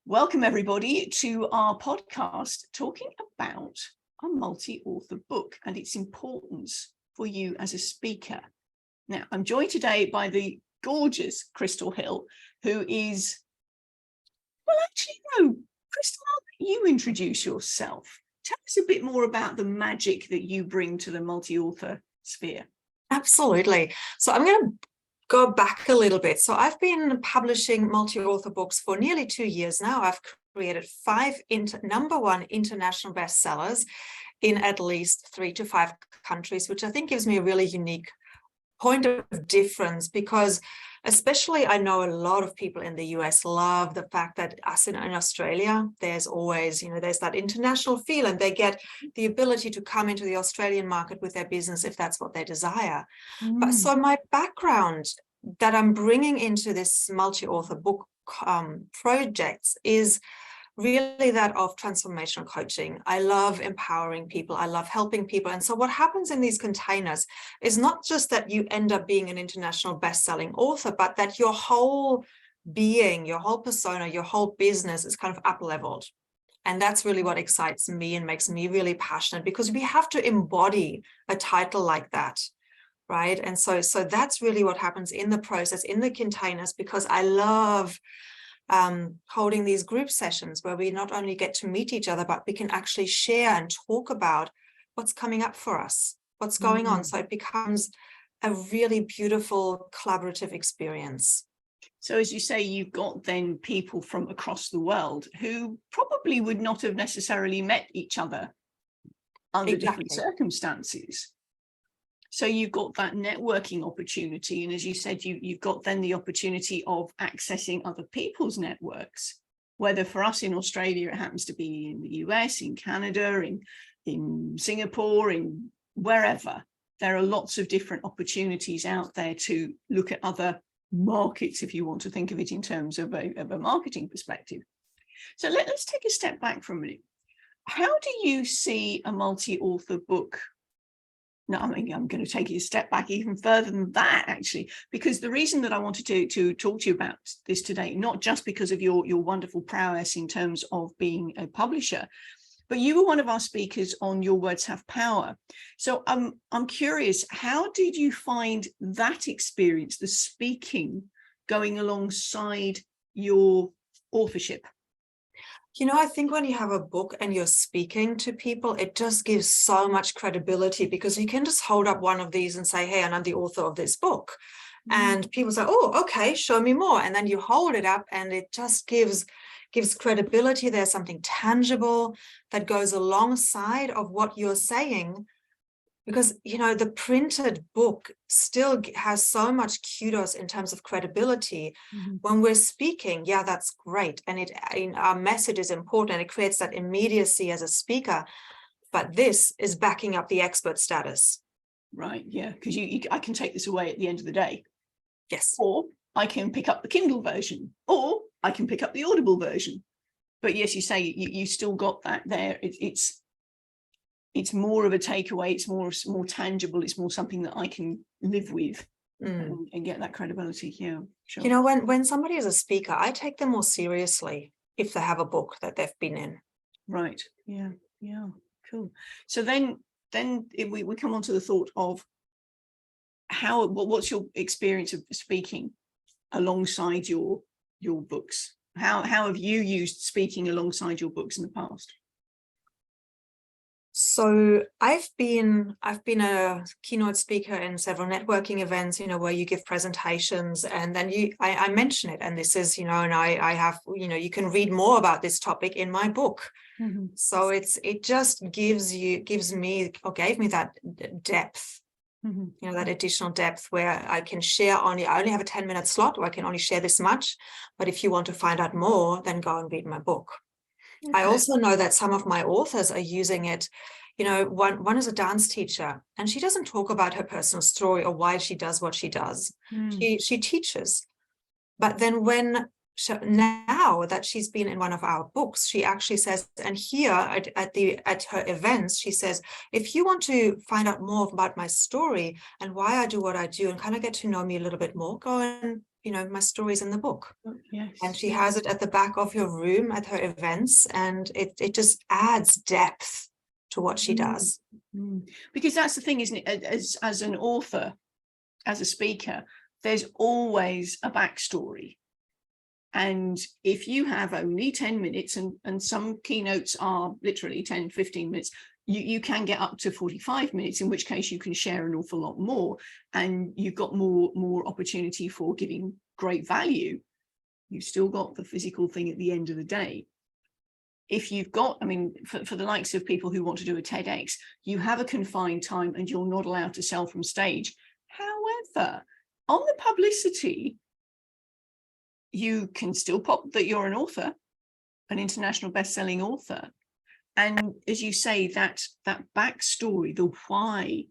Welcome everybody to our podcast talking about a multi-author book and its importance for you as a speaker. Now, I'm joined today by the gorgeous Krystal Hille, who is, well, actually, no, Krystal, I'll let you introduce yourself. Tell us a bit more about the magic that you bring to the multi-author sphere. Absolutely. So I'm going to go back a little bit. So I've been publishing multi-author books for nearly 2 years now. I've created 5 #1 international bestsellers in at least 3 to 5 countries, which I think gives me a really unique point of difference, because especially I know a lot of people in the US love the fact that us in Australia, there's always, there's that international feel, and they get the ability to come into the Australian market with their business if that's what they desire. But so my background that I'm bringing into this multi-author book projects is really that of transformational coaching. I love empowering people. I love helping people. And so what happens in these containers is not just that you end up being an international best-selling author, but that your whole being, your whole persona, your whole business is kind of up-leveled. And that's really what excites me and makes me really passionate, because we have to embody a title like that, right? And so that's really what happens in the process, in the containers, because I love holding these group sessions where we not only get to meet each other, but we can actually share and talk about what's coming up for us, what's going on. So it becomes a really beautiful collaborative experience. So as you say, you've got then people from across the world who probably would not have necessarily met each other under different circumstances. So you've got that networking opportunity. And as you said, you've got then the opportunity of accessing other people's networks, whether for us in Australia, it happens to be in the US, in Canada, in Singapore, in wherever. There are lots of different opportunities out there to look at other markets, if you want to think of it in terms of a marketing perspective. So let's take a step back for a minute. How do you see a multi-author book? No, I mean, I'm going to take it a step back even further than that, actually, because the reason that I wanted to talk to you about this today, not just because of your wonderful prowess in terms of being a publisher, but you were one of our speakers on Your Words Have Power. So I'm curious, how did you find that experience, the speaking, going alongside your authorship? I think when you have a book and you're speaking to people, it just gives so much credibility, because you can just hold up one of these and say, hey, and I'm the author of this book. And people say, oh, okay, show me more. And then you hold it up and it just gives credibility. There's something tangible that goes alongside of what you're saying, because, the printed book still has so much kudos in terms of credibility. When we're speaking, yeah, that's great. And our message is important. It creates that immediacy as a speaker. But this is backing up the expert status. Right, yeah, because I can take this away at the end of the day. Yes. Or I can pick up the Kindle version, or I can pick up the Audible version. But yes, you say you still got that there. It's more of a takeaway. It's more tangible. It's more something that I can live with and get that credibility. Yeah, sure. When somebody is a speaker, I take them more seriously if they have a book that they've been in. Right. Yeah. Yeah. Cool. So then we come on to the thought of what's your experience of speaking alongside your books? How have you used speaking alongside your books in the past? So I've been a keynote speaker in several networking events, where you give presentations, and then I mention it, and this is, and I have, you can read more about this topic in my book. So it just gave me that depth, that additional depth, where I can share I only have a 10-minute slot, or I can only share this much. But if you want to find out more, then go and read my book. Okay. I also know that some of my authors are using it. One is a dance teacher, and she doesn't talk about her personal story or why she does what she does. She teaches. But then when now that she's been in one of our books, she actually says, and here at her events, she says, if you want to find out more about my story and why I do what I do and kind of get to know me a little bit more, go and, my story's in the book. Yes. And she has it at the back of your room at her events, and it just adds depth to what she does. Because that's the thing, isn't it? As an author, as a speaker, there's always a backstory. And if you have only 10 minutes, and some keynotes are literally 10, 15 minutes, you can get up to 45 minutes, in which case you can share an awful lot more, and you've got more opportunity for giving great value. You've still got the physical thing at the end of the day. If you've got, for the likes of people who want to do a TEDx, you have a confined time and you're not allowed to sell from stage. However, on the publicity, you can still pop that you're an author, an international best-selling author. And as you say, that backstory, the why,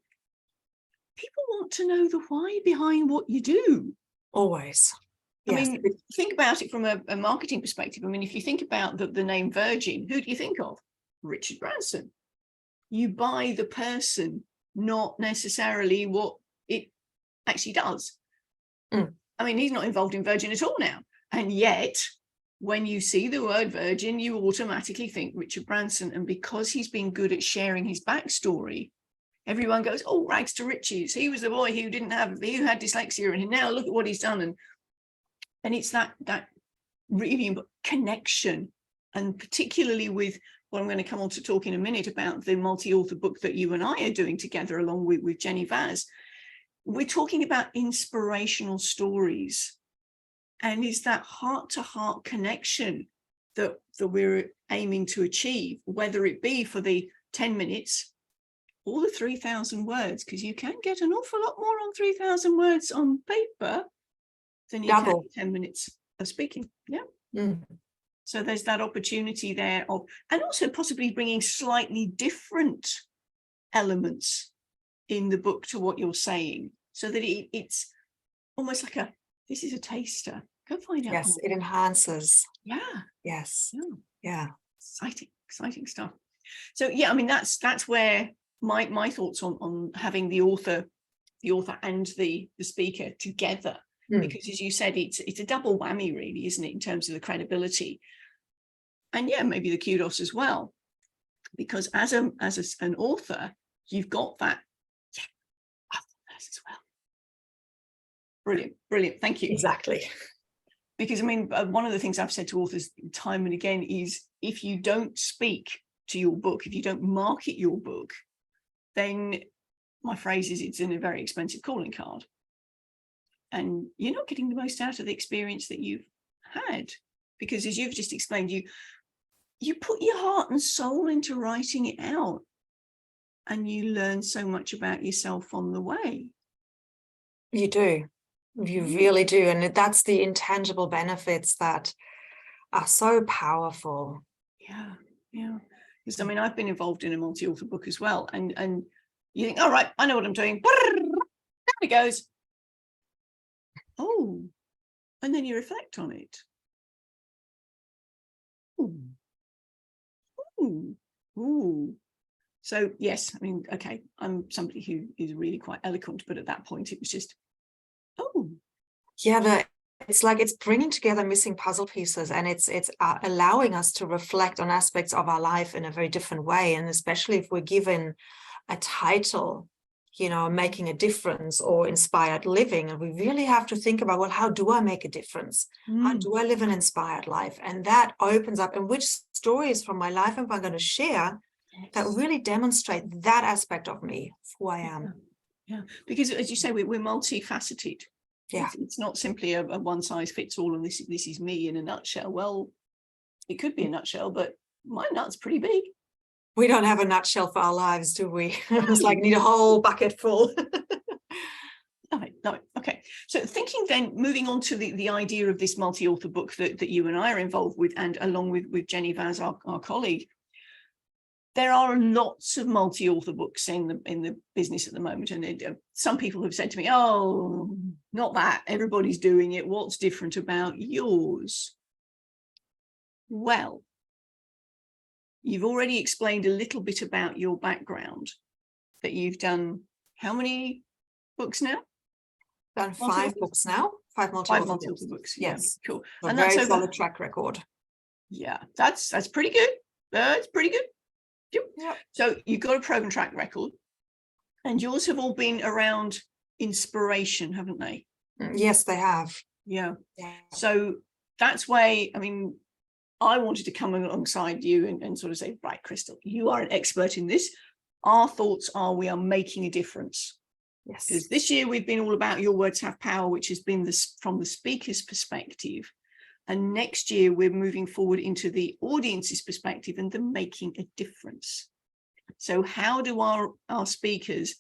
people want to know the why behind what you do. Always. Yes. Think about it from a marketing perspective. If you think about the name Virgin, who do you think of? Richard Branson. You buy the person, not necessarily what it actually does. He's not involved in Virgin at all now. And yet, when you see the word Virgin, you automatically think Richard Branson. And because he's been good at sharing his backstory, everyone goes, oh, rags to riches. He was the boy who had dyslexia, and now look at what he's done. And it's that really connection. And particularly with what I'm going to come on to talk in a minute about the multi-author book that you and I are doing together along with Jenny Vaz. We're talking about inspirational stories. And it's that heart-to-heart connection that we're aiming to achieve, whether it be for the 10 minutes or the 3,000 words, because you can get an awful lot more on 3,000 words on paper than you can 10 minutes of speaking. Yeah. So there's that opportunity there and also possibly bringing slightly different elements in the book to what you're saying, so that it's almost like this is a taster. Go find out. Yes, it enhances. Yeah. Yes. Yeah. Exciting stuff. So yeah, that's where my thoughts on having the author and the speaker together, because as you said, it's a double whammy, really, isn't it, in terms of the credibility, and yeah, maybe the kudos as well, because as an author, you've got that. Yeah, I thought that as well. Brilliant. Thank you. Exactly. Because one of the things I've said to authors time and again is, if you don't speak to your book, if you don't market your book, then my phrase is, it's in a very expensive calling card. And you're not getting the most out of the experience that you've had. Because as you've just explained, you put your heart and soul into writing it out, and you learn so much about yourself on the way. You do. You really do. And that's the intangible benefits that are so powerful. Yeah. Because I've been involved in a multi-author book as well. And you think, all right, I know what I'm doing. There it goes. Oh, and then you reflect on it. Ooh. So yes, okay, I'm somebody who is really quite eloquent, but at that point it was just, it's like it's bringing together missing puzzle pieces, and it's allowing us to reflect on aspects of our life in a very different way. And especially if we're given a title, making a difference or inspired living, and we really have to think about, well, how do I make a difference? How do I live an inspired life? And that opens up, and which stories from my life am I going to share that really demonstrate that aspect of me, of who I am. Yeah, because as you say, we're multifaceted. Yeah, it's not simply a one size fits all, and this is me in a nutshell. Well, it could be a nutshell, but my nut's pretty big. We don't have a nutshell for our lives, do we? It's like need a whole bucket full. No. Okay. So thinking then, moving on to the idea of this multi-author book that you and I are involved with, and along with Jenny Vaz, our colleague, there are lots of multi-author books in the business at the moment, and some people have said to me, oh, not that, everybody's doing it, what's different about yours? Well, you've already explained a little bit about your background, that you've done how many books now? Done 5 books now, 5 multi-author books. Yes, yeah, cool. And very solid track record. Yeah, that's pretty good. That's pretty good. Yep. So you've got a proven track record, and yours have all been around inspiration, haven't they? Yes, they have. Yeah. So that's why, I mean, I wanted to come alongside you and sort of say, right, Krystal, you are an expert in this. Our thoughts are we are making a difference. Yes. Because this year we've been all about your words have power, which has been this from the speaker's perspective. And next year we're moving forward into the audience's perspective and them making a difference. So how do our speakers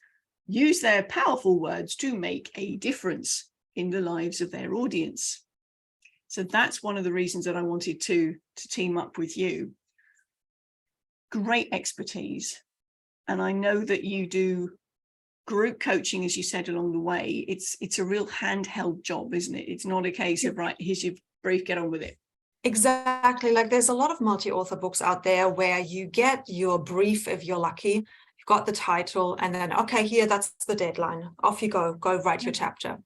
use their powerful words to make a difference in the lives of their audience? So that's one of the reasons that I wanted to team up with you. Great expertise. And I know that you do group coaching, as you said, along the way. It's a real handheld job, isn't it? It's not a case of, right, here's your brief, get on with it. Exactly. Like there's a lot of multi-author books out there where you get your brief if you're lucky. You've got the title and then, okay, here, that's the deadline. Off you go write your chapter.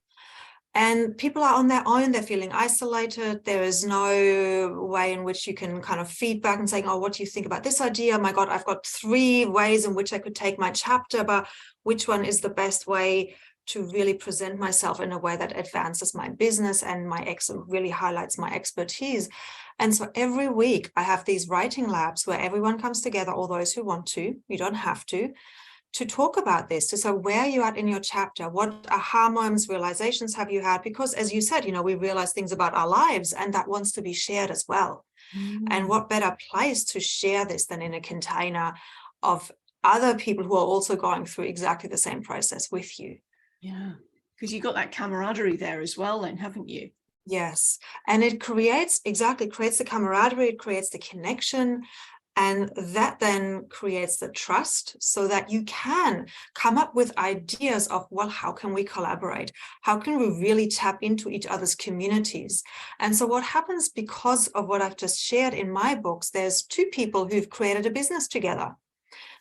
And people are on their own, they're feeling isolated. There is no way in which you can kind of feedback and saying, oh, what do you think about this idea? Oh my God, I've got 3 ways in which I could take my chapter, but which one is the best way to really present myself in a way that advances my business and really highlights my expertise. And so every week I have these writing labs where everyone comes together, all those who want to, you don't have to talk about this. So where are you at in your chapter? What aha moments, realizations have you had? Because as you said, we realize things about our lives and that wants to be shared as well. And what better place to share this than in a container of other people who are also going through exactly the same process with you. Yeah, because you've got that camaraderie there as well then, haven't you? Yes. And it creates the camaraderie, it creates the connection. And that then creates the trust so that you can come up with ideas of, well, how can we collaborate? How can we really tap into each other's communities? And so what happens because of what I've just shared in my books, there's 2 people who've created a business together.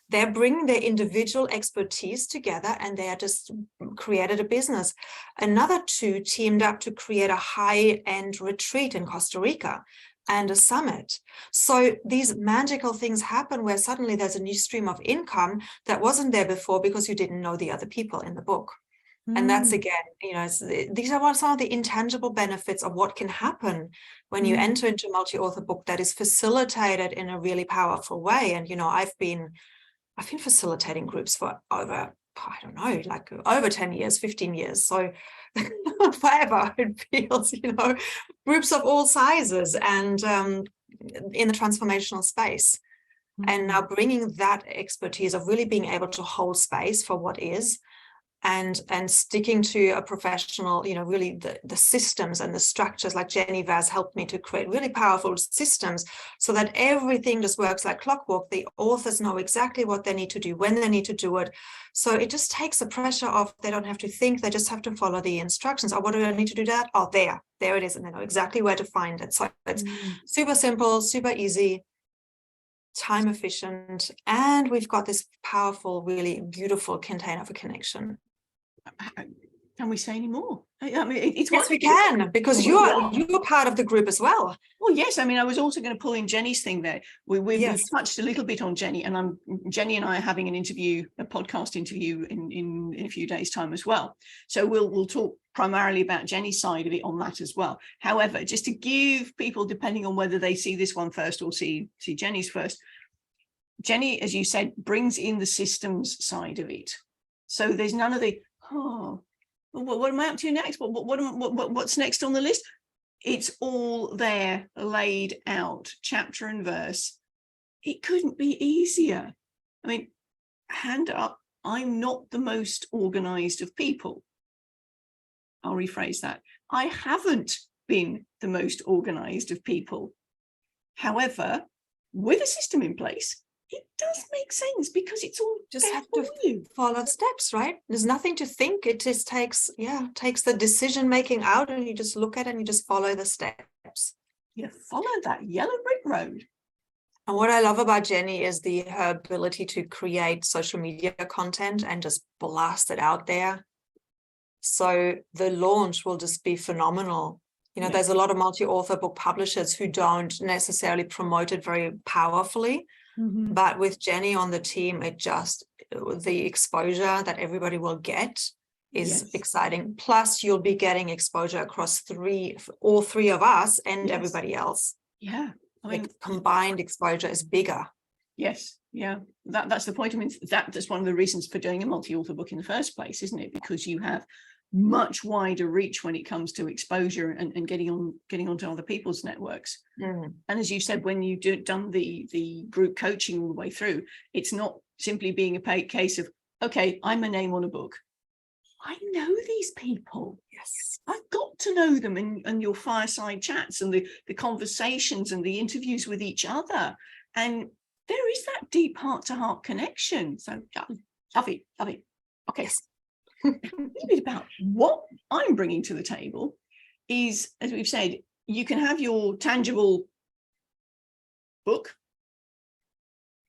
They're bringing their individual expertise together and they are just created a business. Another 2 teamed up to create a high-end retreat in Costa Rica and a summit. So these magical things happen where suddenly there's a new stream of income that wasn't there before because you didn't know the other people in the book. And that's again, these are some of the intangible benefits of what can happen when you enter into a multi-author book that is facilitated in a really powerful way. And, I've been facilitating groups for over, I don't know, like over 10 years, 15 years. So forever it feels, groups of all sizes and in the transformational space. And now bringing that expertise of really being able to hold space for what is and sticking to a professional, really the systems and the structures, like Jenny Vaz helped me to create really powerful systems so that everything just works like clockwork. The authors know exactly what they need to do, when they need to do it. So it just takes the pressure off. They don't have to think, they just have to follow the instructions. Oh, what do I need to do that? Oh, there it is. And they know exactly where to find it. So it's super simple, super easy, time efficient. And we've got this powerful, really beautiful container for connection. Can we say any more? I mean, it's yes, we can, because you're part of the group as well. Well, yes. I mean, I was also going to pull in Jenny's thing there. We've touched a little bit on Jenny, and Jenny and I are having a podcast interview in a few days' time as well. So we'll talk primarily about Jenny's side of it on that as well. However, just to give people, depending on whether they see this one first or see Jenny's first, Jenny, as you said, brings in the systems side of it. So there's none of the, what am I up to next? What's next on the list? It's all there, laid out, chapter and verse. It couldn't be easier. I mean, hand up, I'm not the most organized of people. I'll rephrase that. I haven't been the most organized of people. However, with a system in place, It does make sense because it's all Just there have for to you. follow the steps, right? There's nothing to think. It just takes the decision making out, and you just look at it and you just follow the steps. You follow that yellow brick road. And what I love about Jenny is her ability to create social media content and just blast it out there. So the launch will just be phenomenal. You know, there's a lot of multi-author book publishers who don't necessarily promote it very powerfully. Mm-hmm. But with Jenny on the team, the exposure that everybody will get is exciting. Plus, you'll be getting exposure across all three of us and everybody else. Yeah. I mean, the combined exposure is bigger. Yes. Yeah. That's the point. I mean, that's one of the reasons for doing a multi-author book in the first place, isn't it? Because you have much wider reach when it comes to exposure and getting onto other people's networks. And as you said, when you've done the group coaching all the way through, it's not simply being a case of, okay, I'm a name on a book. I know these people. Yes. I've got to know them, and your fireside chats and the conversations and the interviews with each other. And there is that deep heart-to-heart connection. So love it. Okay. Yes. A little bit about what I'm bringing to the table is, as we've said, you can have your tangible book.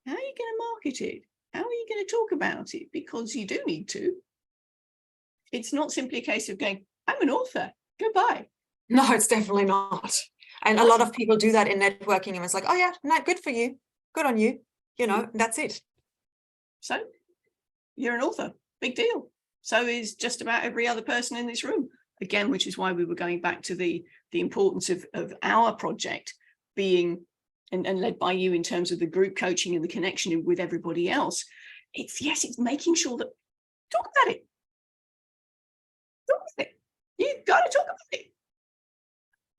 How are you going to market it? How are you going to talk about it? Because you do need to. It's not simply a case of going, I'm an author, goodbye. No, it's definitely not. And a lot of people do that in networking, and it's like, oh yeah, no, good for you. Good on you. You know, that's it. So you're an author, big deal. So is just about every other person in this room. Again, which is why we were going back to the importance of our project being and led by you in terms of the group coaching and the connection with everybody else. It's making sure that talk about it. Talk about it. You've got to talk about it.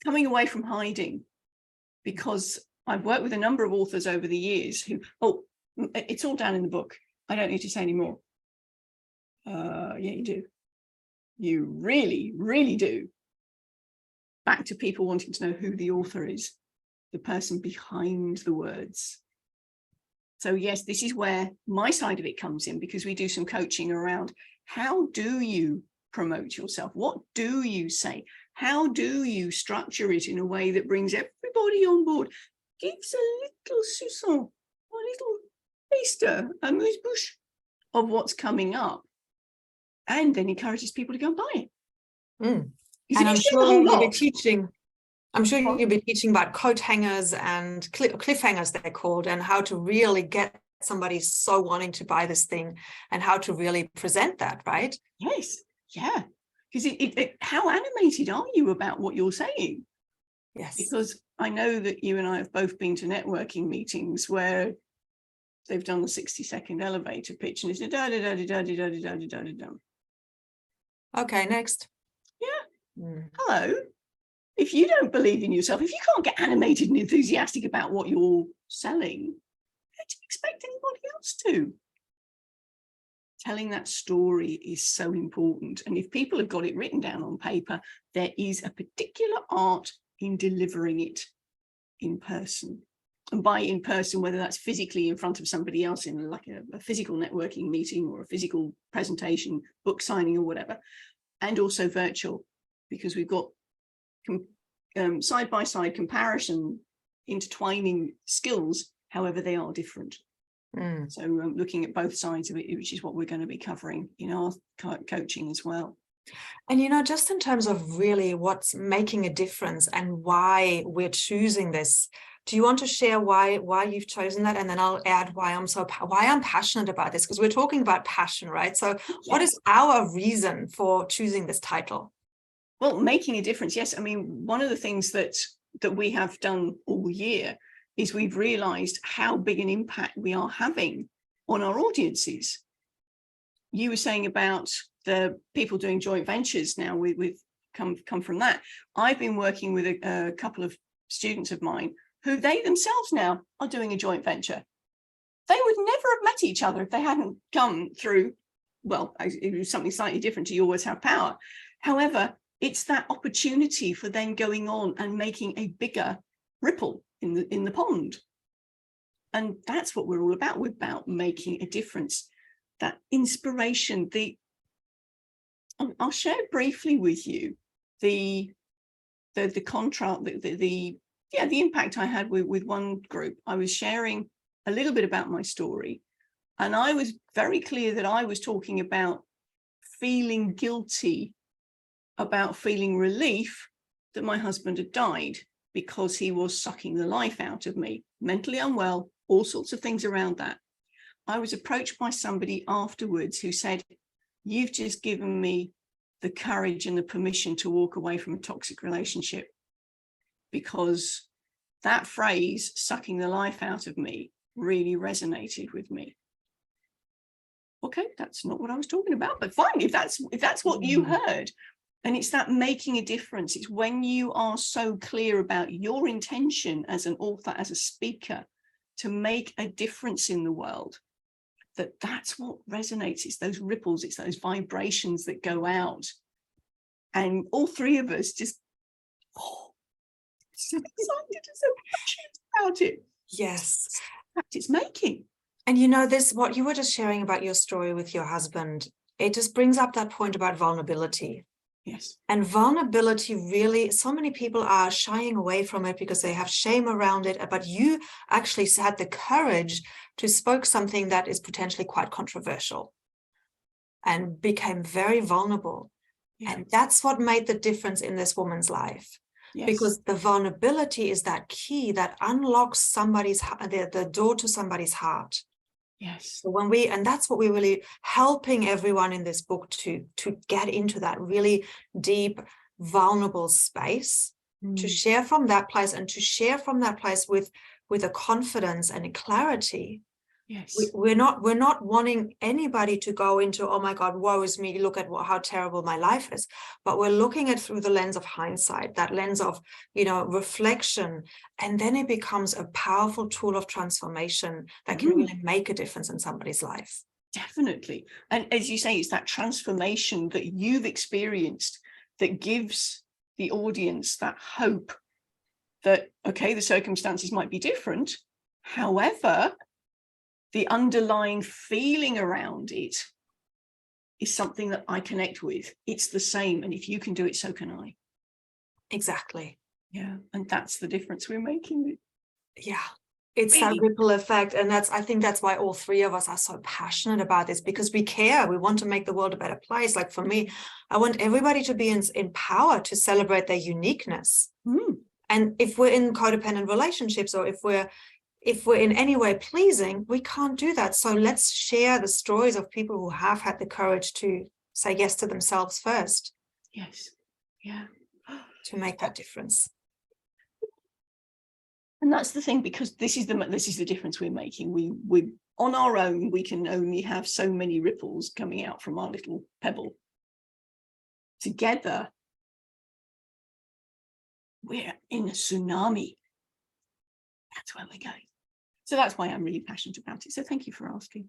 Coming away from hiding, because I've worked with a number of authors over the years who, it's all down in the book. I don't need to say any more. Yeah, you do. You really, really do. Back to people wanting to know who the author is, the person behind the words. So yes, this is where my side of it comes in, because we do some coaching around how do you promote yourself? What do you say? How do you structure it in a way that brings everybody on board, gives a little soupçon, a little taster, a amuse-bouche of what's coming up, and then encourages people to go and buy it. And I'm sure you'll be teaching. I'm sure you'll be teaching about coat hangers and cliffhangers, they're called, and how to really get somebody so wanting to buy this thing and how to really present that, right? Yes. Yeah. Because how animated are you about what you're saying? Yes. Because I know that you and I have both been to networking meetings where they've done the 60-second elevator pitch and it's da-da-da-da-da-da-da-da-da-da. Okay, next. Yeah. Hello. If you don't believe in yourself, if you can't get animated and enthusiastic about what you're selling, how do you expect anybody else to? Telling that story is so important. And if people have got it written down on paper, there is a particular art in delivering it in person. And by in person, whether that's physically in front of somebody else in like a physical networking meeting or a physical presentation, book signing or whatever, and also virtual, because we've got side-by-side comparison, intertwining skills, however they are different. So looking at both sides of it, which is what we're going to be covering in our coaching as well. And, you know, just in terms of really what's making a difference and why we're choosing this, do you want to share why you've chosen that? And then I'll add why I'm passionate about this, because we're talking about passion, right? So what is our reason for choosing this title? Well, making a difference. Yes. I mean, one of the things that we have done all year is we've realized how big an impact we are having on our audiences. You were saying about the people doing joint ventures now with come from that. I've been working with a couple of students of mine who they themselves now are doing a joint venture. They would never have met each other if they hadn't come through, well, it was something slightly different to You Always Have Power. However, it's that opportunity for them going on and making a bigger ripple in the pond. And that's what we're all about. We're about making a difference. That inspiration, I'll share briefly with you the contrast, the impact I had with one group. I was sharing a little bit about my story, and I was very clear that I was talking about feeling guilty, about feeling relief that my husband had died because he was sucking the life out of me, mentally unwell, all sorts of things around that. I was approached by somebody afterwards who said, "You've just given me the courage and the permission to walk away from a toxic relationship," because that phrase, sucking the life out of me, really resonated with me. Okay, that's not what I was talking about, but fine, if that's what you heard. And it's that making a difference. It's when you are so clear about your intention as an author, as a speaker, to make a difference in the world, that's what resonates. It's those ripples, it's those vibrations that go out. And all three of us just, so excited and so passionate about it. Yes. It's making. And this, what you were just sharing about your story with your husband, it just brings up that point about vulnerability. Yes. And vulnerability, really, so many people are shying away from it because they have shame around it. But you actually had the courage to spoke something that is potentially quite controversial and became very vulnerable. Yeah. And that's what made the difference in this woman's life. Yes. Because the vulnerability is that key that unlocks the door to somebody's heart. Yes. So and that's what we're really helping everyone in this book to get into, that really deep, vulnerable space, to share from that place, and to share from that place with a confidence and a clarity. Yes. We're not wanting anybody to go into, oh my God, woe is me, look at how terrible my life is. But we're looking at through the lens of hindsight, that lens of, reflection. And then it becomes a powerful tool of transformation that can really make a difference in somebody's life. Definitely. And as you say, it's that transformation that you've experienced that gives the audience that hope that, okay, the circumstances might be different. However, the underlying feeling around it is something that I connect with. It's the same. And if you can do it, so can I. Exactly. Yeah. And that's the difference we're making. Yeah. It's that ripple effect. And I think that's why all three of us are so passionate about this, because we care. We want to make the world a better place. Like for me, I want everybody to be in power to celebrate their uniqueness. And if we're in codependent relationships, or if we're in any way pleasing, we can't do that. So let's share the stories of people who have had the courage to say yes to themselves first. Yes. Yeah. To make that difference. And that's the thing, because this is the difference we're making. We on our own, we can only have so many ripples coming out from our little pebble. Together, we're in a tsunami. That's where we're going. So that's why I'm really passionate about it. So thank you for asking.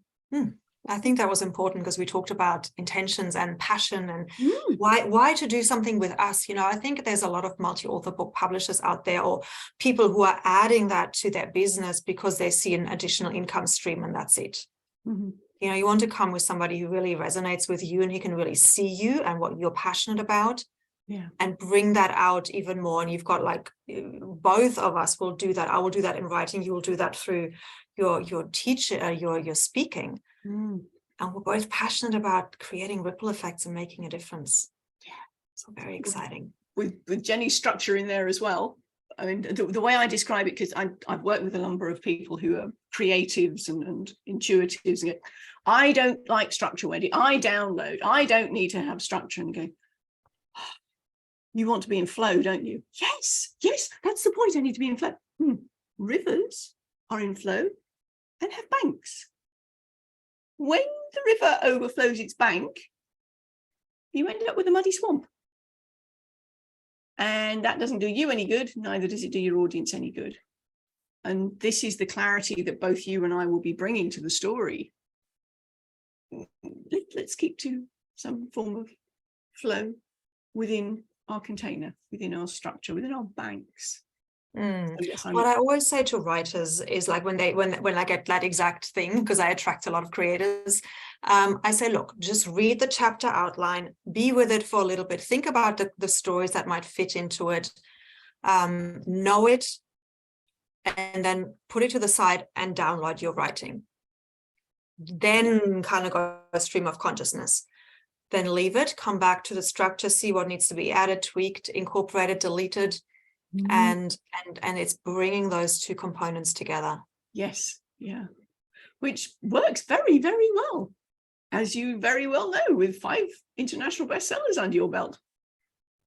I think that was important, because we talked about intentions and passion and why to do something with us. I think there's a lot of multi-author book publishers out there, or people who are adding that to their business because they see an additional income stream, and that's it. You want to come with somebody who really resonates with you, and he can really see you and what you're passionate about. Yeah. And bring that out even more. And you've got, like, both of us will do that. I will do that in writing. You will do that through your teacher, your speaking. And we're both passionate about creating ripple effects and making a difference. Yeah. So very exciting. With Jenny's structure in there as well. I mean, the way I describe it, because I've worked with a number of people who are creatives and intuitives. And I don't like structure, Wendy. I don't need to have structure. And go, you want to be in flow, don't you? Yes, that's the point. I need to be in flow. Rivers are in flow and have banks. When the river overflows its bank, you end up with a muddy swamp. And that doesn't do you any good, neither does it do your audience any good. And this is the clarity that both you and I will be bringing to the story. Let's keep to some form of flow within our container, within our structure, within our banks. Mm. So yes, What I always say to writers is like when I get that exact thing, because I attract a lot of creators, I say, look, just read the chapter outline, be with it for a little bit, think about the stories that might fit into it, know it, and then put it to the side and download your writing. Then kind of go a stream of consciousness. Then leave it, come back to the structure, see what needs to be added, tweaked, incorporated, deleted, and it's bringing those two components together. Yes, yeah, which works very, very well, as you very well know, with 5 international bestsellers under your belt.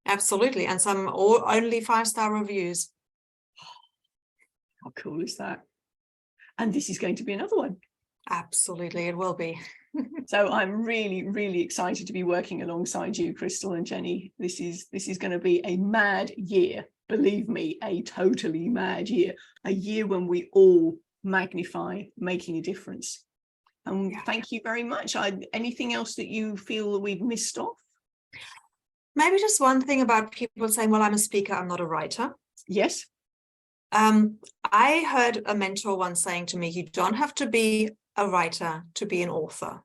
Absolutely, and some only 5-star reviews. How cool is that? And this is going to be another one. Absolutely, it will be. So I'm really, really excited to be working alongside you, Krystal and Jenny. This is going to be a mad year. Believe me, a totally mad year. A year when we all magnify making a difference. And thank you very much. Anything else that you feel that we've missed off? Maybe just one thing about people saying, well, I'm a speaker, I'm not a writer. Yes. I heard a mentor once saying to me, you don't have to be a writer to be an author.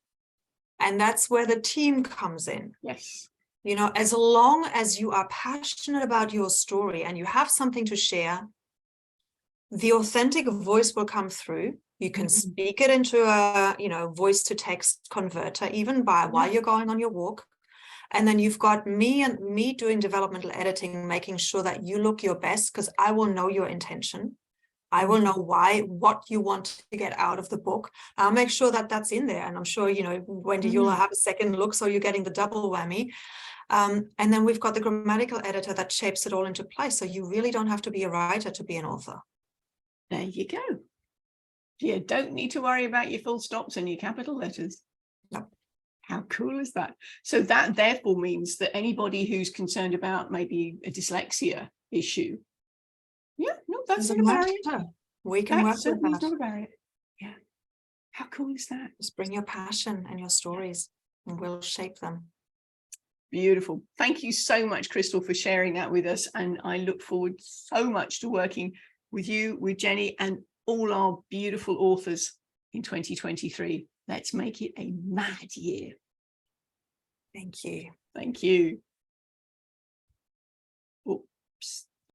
And that's where the team comes in. Yes. You know, as long as you are passionate about your story and you have something to share, the authentic voice will come through. You can speak it into a, voice to text converter, even while you're going on your walk. And then you've got me doing developmental editing, making sure that you look your best, because I will know your intention. I will know what you want to get out of the book. I'll make sure that that's in there. And I'm sure, Wendy, you'll have a second look, so you're getting the double whammy. And then we've got the grammatical editor that shapes it all into place. So you really don't have to be a writer to be an author. There you go. You don't need to worry about your full stops and your capital letters. No. How cool is that? So that therefore means that anybody who's concerned about maybe a dyslexia issue, that's not a barrier. We can work with that. Not a barrier. Yeah. How cool is that? Just bring your passion and your stories, and we'll shape them. Beautiful. Thank you so much, Krystal, for sharing that with us. And I look forward so much to working with you, with Jenny, and all our beautiful authors in 2023. Let's make it a mad year. Thank you. Thank you. Oops.